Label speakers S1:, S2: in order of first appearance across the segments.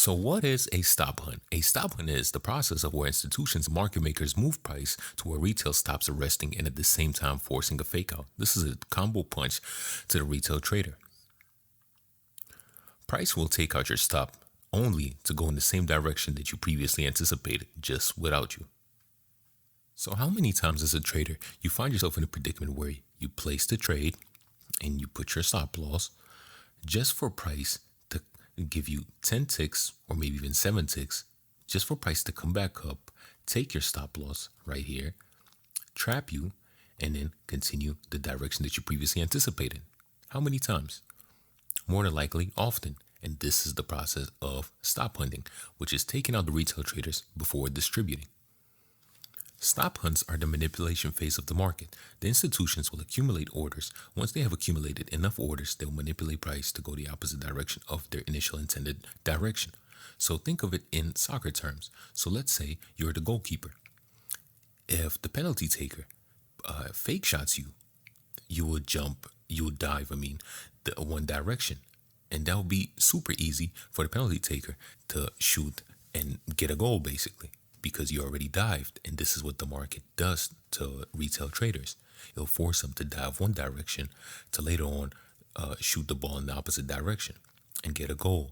S1: So what is a stop hunt? A stop hunt is the process of where institutions and market makers move price to where retail stops arresting and at the same time forcing a fake out. This is a combo punch to the retail trader. Price will take out your stop only to go in the same direction that you previously anticipated, just without you. So how many times as a trader you find yourself in a predicament where you place the trade and you put your stop loss just for price to give you 10 ticks or maybe even 7 ticks, just for price to come back up, take your stop loss right here, trap you, and then continue the direction that you previously anticipated? How many times? More than likely, often. And this is the process of stop hunting, which is taking out the retail traders before distributing. Stop hunts are the manipulation phase of the market. The institutions will accumulate orders. Once they have accumulated enough orders, they'll manipulate price to go the opposite direction of their initial intended direction. So think of it in soccer terms. So let's say you're the goalkeeper. If the penalty taker fake shots you, you will dive, the one direction. And that will be super easy for the penalty taker to shoot and get a goal, basically, because you already dived. And this is what the market does to retail traders. It'll force them to dive one direction to later on shoot the ball in the opposite direction and get a goal.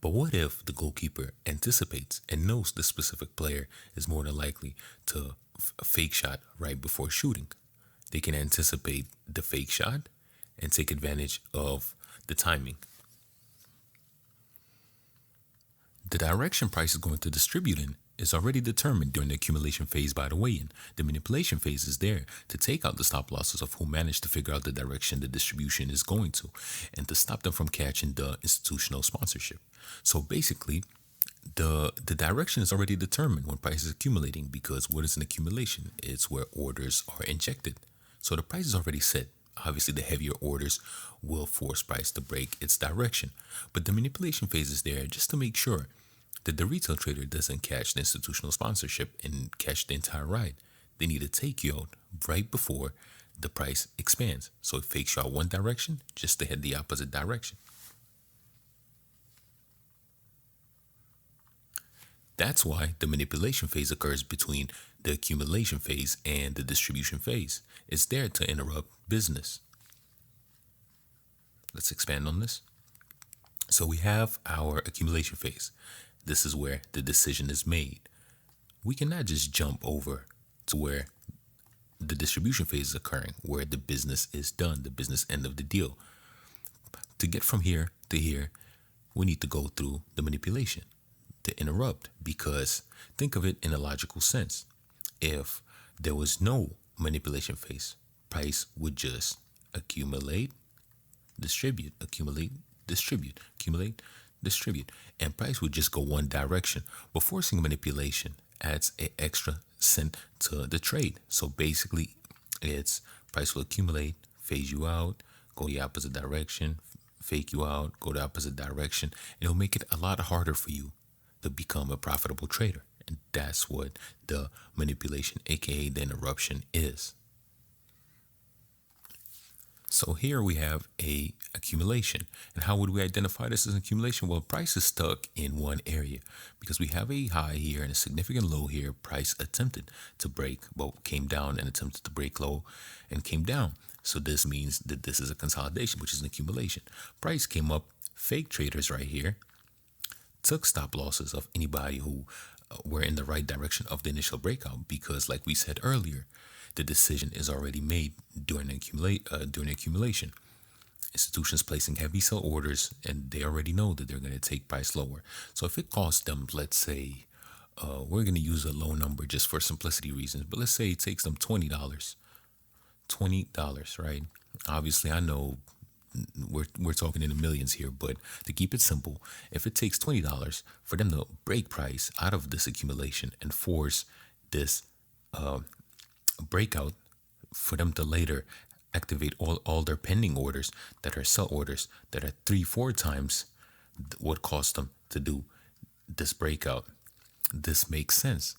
S1: But what if the goalkeeper anticipates and knows the specific player is more than likely to fake shot right before shooting? They can anticipate the fake shot and take advantage of the timing. The direction price is going to distribute in is already determined during the accumulation phase by the weigh-in. The manipulation phase is there to take out the stop losses of who managed to figure out the direction the distribution is going to and to stop them from catching the institutional sponsorship. So basically, the direction is already determined when price is accumulating, because what is an accumulation? It's where orders are injected. So the price is already set. Obviously, the heavier orders will force price to break its direction. But the manipulation phase is there just to make sure that the retail trader doesn't catch the institutional sponsorship and catch the entire ride. They need to take you out right before the price expands. So it fakes you out one direction just to head the opposite direction. That's why the manipulation phase occurs between the accumulation phase and the distribution phase. It's there to interrupt business. Let's expand on this. So we have our accumulation phase. This is where the decision is made. We cannot just jump over to where the distribution phase is occurring, where the business is done, the business end of the deal. To get from here to here, we need to go through the manipulation to interrupt, because think of it in a logical sense. If there was no manipulation phase, price would just accumulate, distribute, accumulate, distribute, accumulate, distribute, and price would just go one direction. But forcing manipulation adds an extra cent to the trade. So basically, it's price will accumulate, phase you out, go the opposite direction, fake you out, go the opposite direction. It'll make it a lot harder for you to become a profitable trader. And that's what the manipulation, aka the interruption, is. So here we have a accumulation. And how would we identify this as an accumulation? Well, price is stuck in one area because we have a high here and a significant low here. Price attempted to break, but came down, and attempted to break low and came down. So this means that this is a consolidation, which is an accumulation. Price came up, fake traders right here took stop losses of anybody who were in the right direction of the initial breakout, because like we said earlier, the decision is already made during accumulation. Institutions placing heavy sell orders, and they already know that they're going to take price lower. So if it costs them, let's say, we're going to use a low number just for simplicity reasons, but let's say it takes them $20, right? Obviously, I know we're talking in the millions here, but to keep it simple, if it takes $20 for them to break price out of this accumulation and force this breakout, for them to later activate all their pending orders that are sell orders that are 3-4 times what cost them to do this breakout, this makes sense.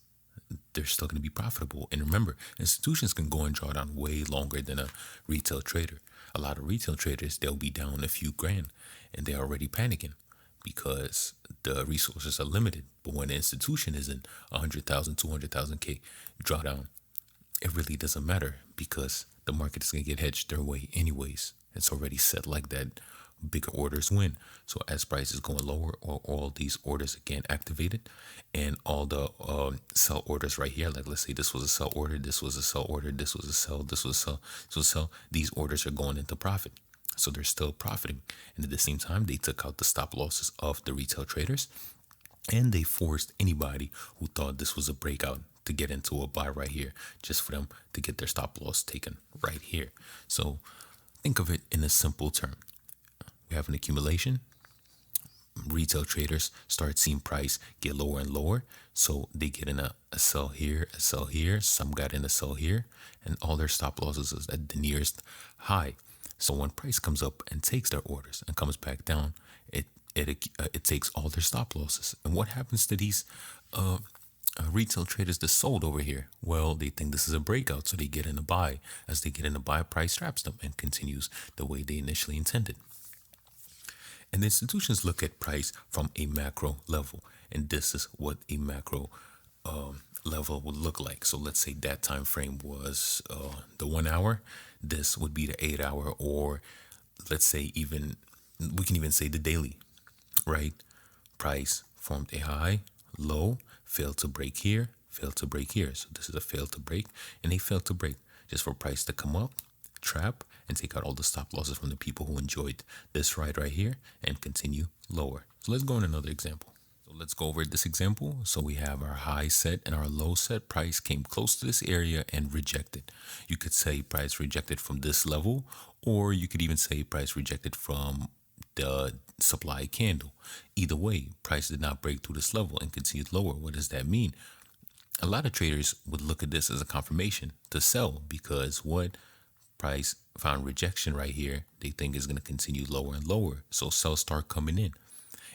S1: They're still going to be profitable. And remember, institutions can go and draw down way longer than a retail trader. A lot of retail traders, they'll be down a few grand and they're already panicking because the resources are limited. But when an institution is in 100,000, 200,000 K drawdown, it really doesn't matter because the market is going to get hedged their way anyways. It's already set like that. Bigger orders win. So as prices going lower, all these orders again activated, and all the sell orders right here. Like let's say this was a sell order, this was a sell order, this was a sell, this was a sell, this was a sell. These orders are going into profit. So they're still profiting. And at the same time, they took out the stop losses of the retail traders, and they forced anybody who thought this was a breakout to get into a buy right here, just for them to get their stop loss taken right here. So think of it in a simple term. We have an accumulation. Retail traders start seeing price get lower and lower. So they get in a sell here, a sell here. Some got in a sell here, and all their stop losses is at the nearest high. So when price comes up and takes their orders and comes back down, it takes all their stop losses. And what happens to these retail traders that sold over here? Well, they think this is a breakout, so they get in a buy. As they get in a buy, price traps them and continues the way they initially intended. And the institutions look at price from a macro level, and this is what a macro level would look like. So let's say that time frame was the 1 hour. This would be the 8 hour, or let's say we can even say the daily, right? Price formed a high, low, failed to break here, failed to break here. So this is a fail to break, and they failed to break, just for price to come up, trap, and take out all the stop losses from the people who enjoyed this ride right here and continue lower. So let's go in another example. So let's go over this example. So we have our high set and our low set. Price came close to this area and rejected. You could say price rejected from this level, or you could even say price rejected from the supply candle. Either way, price did not break through this level and continued lower. What does that mean? A lot of traders would look at this as a confirmation to sell, because what price found rejection right here, they think is going to continue lower and lower. So sell start coming in,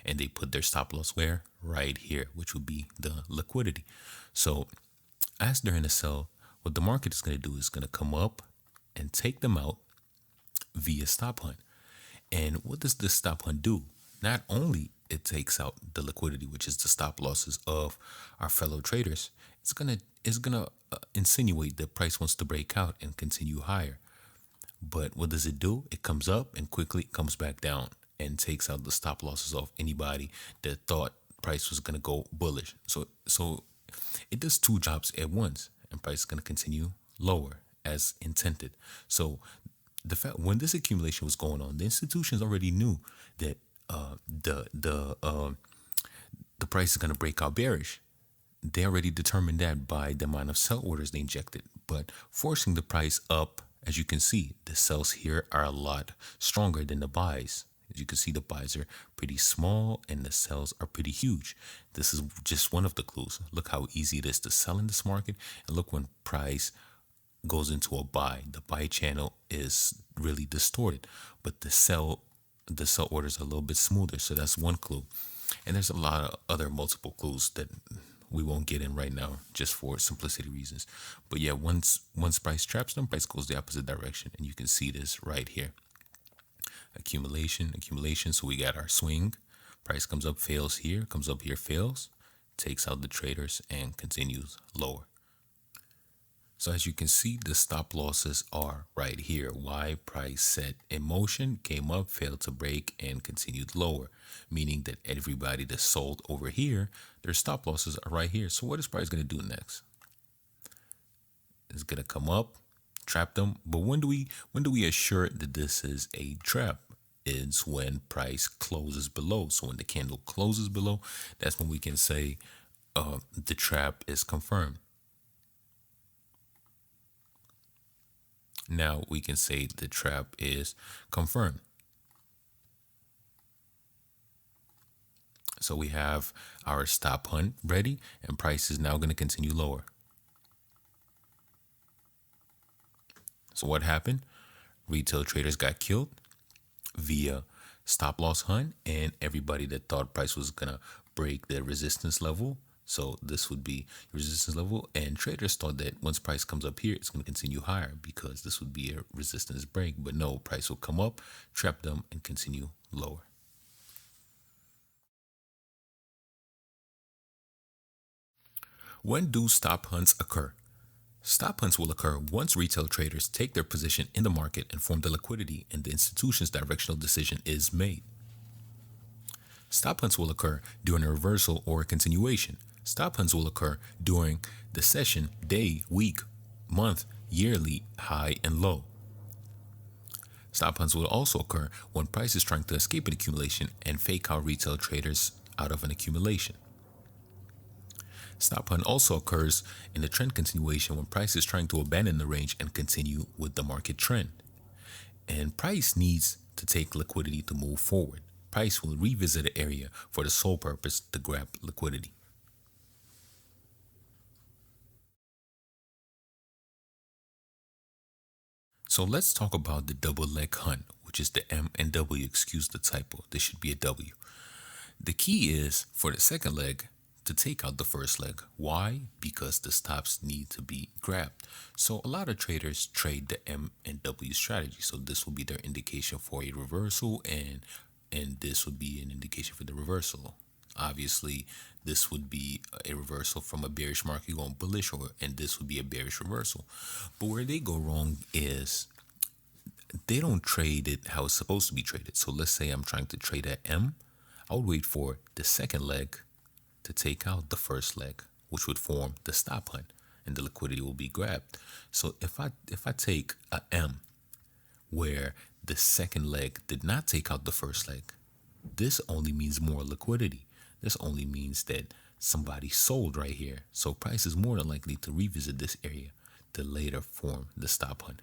S1: and they put their stop loss where? Right here, which would be the liquidity. So as they're in a sell, what the market is going to do is going to come up and take them out via stop hunt. And what does this stop hunt do? Not only it takes out the liquidity, which is the stop losses of our fellow traders, it's gonna insinuate that price wants to break out and continue higher. But what does it do? It comes up and quickly comes back down and takes out the stop losses of anybody that thought price was gonna go bullish. So it does two jobs at once, and price is gonna continue lower as intended. So the fact, when this accumulation was going on, the institutions already knew that the price is going to break out bearish. They already determined that by the amount of sell orders they injected. But forcing the price up, as you can see, the sells here are a lot stronger than the buys. As you can see, the buys are pretty small and the sells are pretty huge. This is just one of the clues. Look how easy it is to sell in this market, and look when price goes into a buy. The buy channel is really distorted, but the sell orders are a little bit smoother. So that's one clue. And there's a lot of other multiple clues that we won't get in right now, just for simplicity reasons. But yeah, once price traps them, price goes the opposite direction, and you can see this right here. Accumulation. So we got our swing. Price comes up, fails here, comes up here, fails, takes out the traders, and continues lower. So as you can see, the stop losses are right here. Why? Price set in motion, came up, failed to break, and continued lower, meaning that everybody that sold over here, their stop losses are right here. So what is price going to do next? It's going to come up, trap them. But when do we assure that this is a trap? It's when price closes below. So when the candle closes below, that's when we can say the trap is confirmed. Now we can say the trap is confirmed. So we have our stop hunt ready, and price is now going to continue lower. So what happened? Retail traders got killed via stop loss hunt, and everybody that thought price was going to break the resistance level. So this would be resistance level, and traders thought that once price comes up here, it's going to continue higher because this would be a resistance break. But no, price will come up, trap them, and continue lower. When do stop hunts occur? Stop hunts will occur once retail traders take their position in the market and form the liquidity and the institution's directional decision is made. Stop hunts will occur during a reversal or a continuation. Stop hunts will occur during the session, day, week, month, yearly, high, and low. Stop hunts will also occur when price is trying to escape an accumulation and fake out retail traders out of an accumulation. Stop hunt also occurs in the trend continuation when price is trying to abandon the range and continue with the market trend. And price needs to take liquidity to move forward. Price will revisit an area for the sole purpose to grab liquidity. So let's talk about the double leg hunt, which is the M and W. Excuse the typo. This should be a W. The key is for the second leg to take out the first leg. Why? Because the stops need to be grabbed. So a lot of traders trade the M and W strategy. So this will be their indication for a reversal, and this would be an indication for the reversal. Obviously, this would be a reversal from a bearish market going bullish, and this would be a bearish reversal. But where they go wrong is they don't trade it how it's supposed to be traded. So let's say I'm trying to trade at M. I would wait for the second leg to take out the first leg, which would form the stop hunt, and the liquidity will be grabbed. So if I take a M where the second leg did not take out the first leg, this only means more liquidity. This only means that somebody sold right here. So price is more than likely to revisit this area to later form the stop hunt.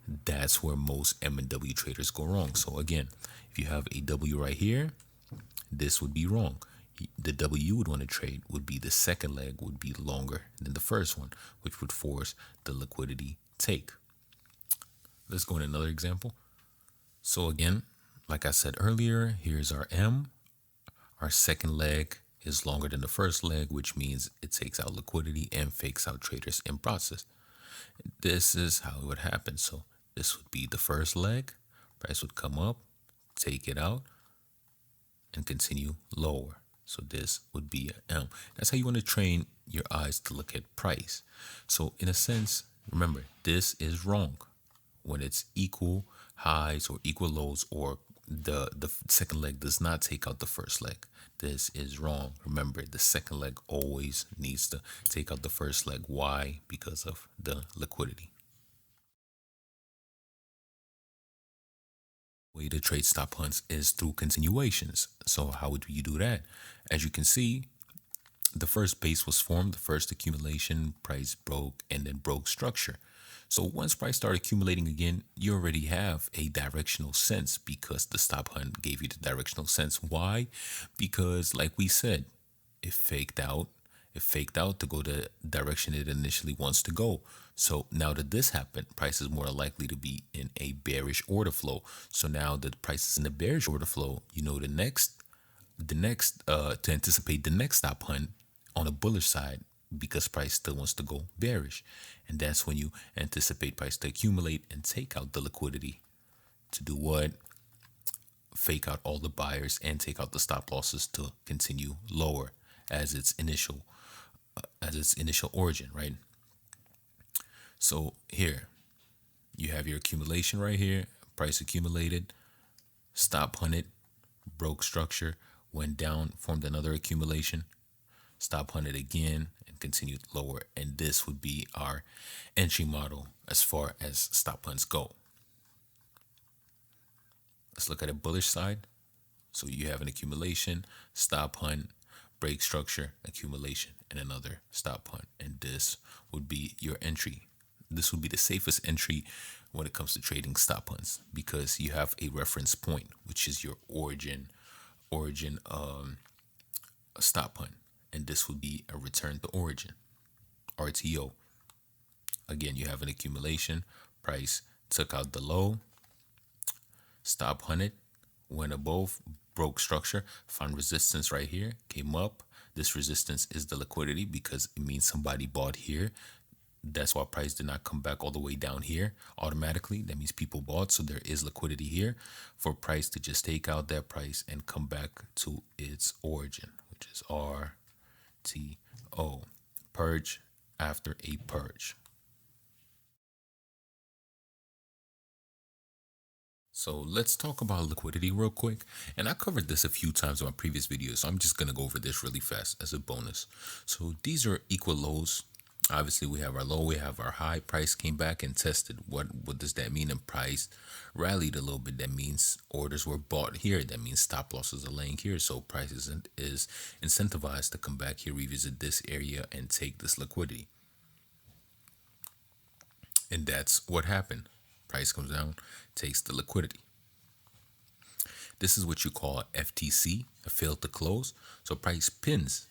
S1: That's where most M and W traders go wrong. So again, if you have a W right here, this would be wrong. The W you would want to trade would be the second leg would be longer than the first one, which would force the liquidity take. Let's go in another example. So again, like I said earlier, here's our M. Our second leg is longer than the first leg, which means it takes out liquidity and fakes out traders in process. This is how it would happen. So this would be the first leg. Price would come up, take it out, and continue lower. So this would be an M. That's how you want to train your eyes to look at price. So in a sense, remember, this is wrong when it's equal highs or equal lows, or the second leg does not take out the first leg. This is wrong. Remember, the second leg always needs to take out the first leg. Why? Because of the liquidity. Way to trade stop hunts is through continuations. So how would you do that? As you can see, the first base was formed, the first accumulation, price broke, and then broke structure. So once price started accumulating again, you already have a directional sense because the stop hunt gave you the directional sense. Why? Because like we said, it faked out. It faked out to go the direction it initially wants to go. So now that this happened, price is more likely to be in a bearish order flow. So now that the price is in a bearish order flow, you know to anticipate the next stop hunt on a bullish side, because price still wants to go bearish. And that's when you anticipate price to accumulate and take out the liquidity to do what? Fake out all the buyers and take out the stop losses to continue lower as its initial origin, right? So here you have your accumulation right here. Price accumulated, stop hunted, broke structure, went down, formed another accumulation, stop hunted again, and continued lower. And this would be our entry model as far as stop hunts go. Let's look at a bullish side. So you have an accumulation, stop hunt, break structure, accumulation, and another stop hunt. And this would be your entry. This would be the safest entry when it comes to trading stop hunts, because you have a reference point, which is your origin stop hunt. And this would be a return to origin, RTO. Again, you have an accumulation, price took out the low, stop hunted, went above, broke structure, found resistance right here, came up. This resistance is the liquidity because it means somebody bought here. That's why price did not come back all the way down here automatically. That means people bought, so there is liquidity here for price to just take out that price and come back to its origin, which is RTO. purge after a purge. So let's talk about liquidity real quick. And I covered this a few times in my previous videos, so I'm just going to go over this really fast as a bonus. So these are equal lows. Obviously, we have our low, we have our high. Price came back and tested. What does that mean? And price rallied a little bit. That means orders were bought here. That means stop losses are laying here. So price is incentivized to come back here, revisit this area, and take this liquidity. And that's what happened. Price comes down, takes the liquidity. This is what you call FTC, a failed to close. So price pins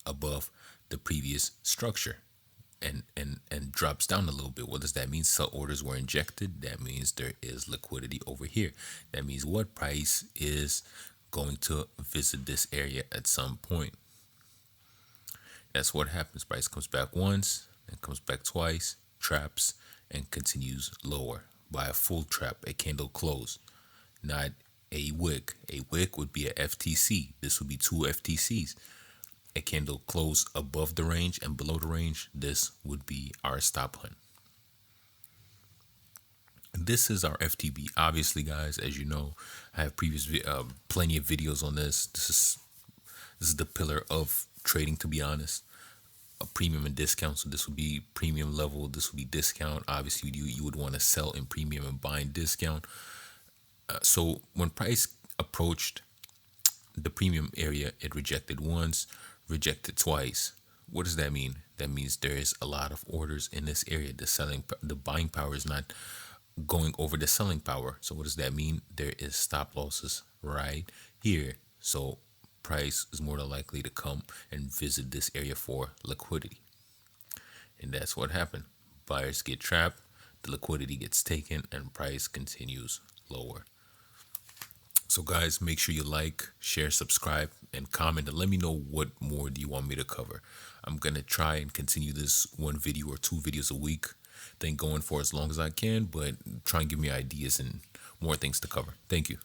S1: above the previous structure and drops down a little bit. What does that mean? Sell orders were injected. That means there is liquidity over here. That means what price is going to visit this area at some point. That's what happens. Price comes back once, and comes back twice, traps, and continues lower by a full trap, a candle close, not a wick. A wick would be a FTC. This would be two FTCs. A candle close above the range and below the range. This would be our stop hunt. This is our FTB. Obviously, guys, as you know, I have plenty of videos on this. This is the pillar of trading, to be honest. A premium and discount. So this would be premium level. This would be discount. Obviously, you would want to sell in premium and buy in discount. So when price approached the premium area, it rejected once, rejected twice. What does that mean? That means there is a lot of orders in this area. The buying power is not going over the selling power. So what does that mean? There is stop losses right here. So price is more than likely to come and visit this area for liquidity. And that's what happened. Buyers get trapped, the liquidity gets taken, and price continues lower. So guys, make sure you like, share, subscribe, and comment, and let me know what more do you want me to cover. I'm going to try and continue this one video or two videos a week, then going for as long as I can, but try and give me ideas and more things to cover. Thank you.